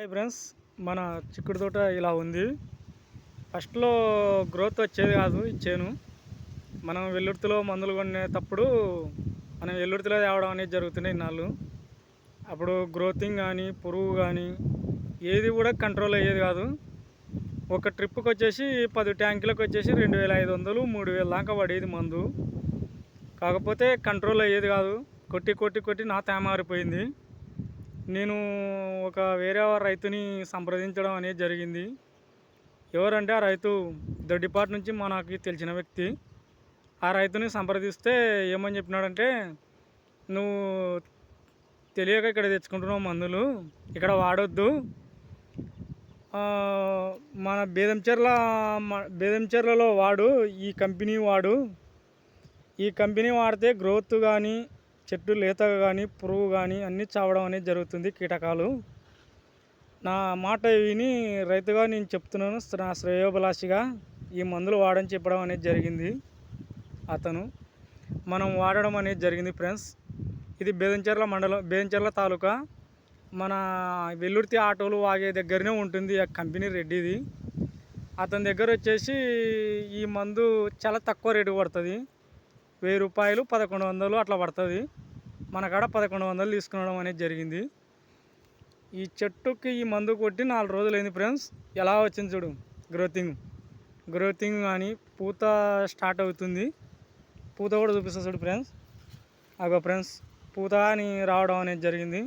Hi friends, మన చిక్కుడు తోట ఇలా ఉంది. ఫస్ట్లో గ్రోత్ వచ్చేది కాదు ఈ చేను. మనం వెల్లుర్తిలో మందులు కొనేటప్పుడు మనం వెల్లుర్తిలో తేవడం అనేది జరుగుతున్నాయి ఇన్నాళ్ళు. అప్పుడు గ్రోతింగ్ కానీ పురుగు కానీ ఏది కూడా కంట్రోల్ అయ్యేది కాదు. ఒక ట్రిప్కి వచ్చేసి 10 ట్యాంకులకు వచ్చేసి 2500 3000 దాకా పడేది మందు. కాకపోతే కంట్రోల్ అయ్యేది కాదు. కొట్టి కొట్టి కొట్టి నా తేమారిపోయింది. నేను ఒక వేరే రైతుని సంప్రదించడం అనేది జరిగింది. ఎవరంటే ఆ రైతు దొడ్డిపాటి నుంచి మనకి తెలిసిన వ్యక్తి. ఆ రైతుని సంప్రదిస్తే ఏమని చెప్పినాడంటే, నువ్వు తెలియక ఇక్కడ తెచ్చుకుంటున్నావు మందులు, ఇక్కడ వాడొద్దు. మన బేదంచెర్లలో వాడు, ఈ కంపెనీ వాడు. ఈ కంపెనీ వాడితే గ్రోత్ కానీ చెట్టు లేత కానీ పురుగు కానీ అన్నీ చావడం అనేది జరుగుతుంది, కీటకాలు. నా మాట విని రైతుగా నేను చెప్తున్నాను, నా శ్రేయోభిలాషిగా ఈ మందులు వాడని చెప్పడం అనేది జరిగింది అతను. మనం వాడడం అనేది జరిగింది ఫ్రెండ్స్. ఇది బేదంచెర్ల మండలం, బేదంచెర్ల తాలూకా. మన వెల్లుర్తి ఆటోలు వాగే దగ్గరనే ఉంటుంది ఆ కంపెనీ రెడ్డిది. అతని దగ్గర వచ్చేసి ఈ మందు చాలా తక్కువ రేటు పడుతుంది. 1000 రూపాయలు 1100 అట్లా పడుతుంది. మన కాడ 1100 తీసుకునడం అనేది జరిగింది. ఈ చెట్టుకి ఈ మందు కొట్టి 4 రోజులైంది ఫ్రెండ్స్. ఎలా వచ్చింది చూడు, గ్రోతింగ్ కానీ పూత స్టార్ట్ అవుతుంది. పూత కూడా చూపిస్తుంది చూడు ఫ్రెండ్స్. అగో ఫ్రెండ్స్, పూత అని రావడం అనేది జరిగింది.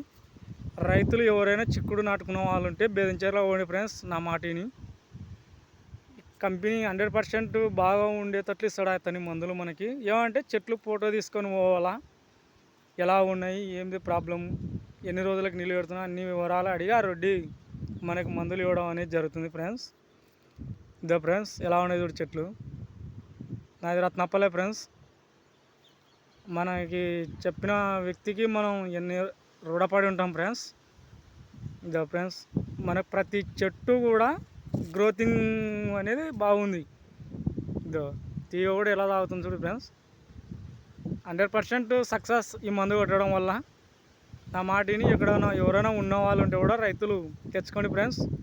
రైతులు ఎవరైనా చిక్కుడు నాటుకున్న వాళ్ళు ఉంటే బేదంచెర్ల పోండి ఫ్రెండ్స్, నా మాటిని. కంపెనీ 100% బాగా ఉండేటట్లు ఇస్తాడు అతని మందులు మనకి. ఏమంటే చెట్లు ఫోటో తీసుకొని పోవాలా, ఎలా ఉన్నాయి, ఏంది ప్రాబ్లం, ఎన్ని రోజులకు నీళ్ళు పెడుతున్నా, అన్ని వివరాలు అడిగి ఆ రెడ్డి మనకి మందులు ఇవ్వడం అనేది జరుగుతుంది ఫ్రెండ్స్. ఇదో ఫ్రెండ్స్, ఎలా ఉన్నాయి చూడు చెట్లు. నాది రత్నప్పలే ఫ్రెండ్స్. మనకి చెప్పిన వ్యక్తికి మనం ఎన్ని రుణపడి ఉంటాం ఫ్రెండ్స్. ఇదో ఫ్రెండ్స్, మనకు ప్రతి చెట్టు కూడా గ్రోతింగ్ అనేది బాగుంది. ఇదో తీగ కూడా ఎలా తాగుతుంది చూడు ఫ్రెండ్స్. 100% సక్సెస్ ఈ మందు కొట్టడం వల్ల. నా మాటిని ఎక్కడైనా ఎవరైనా ఉన్న వాళ్ళు ఉంటే కూడా రైతులు తెచ్చుకోండి ఫ్రెండ్స్.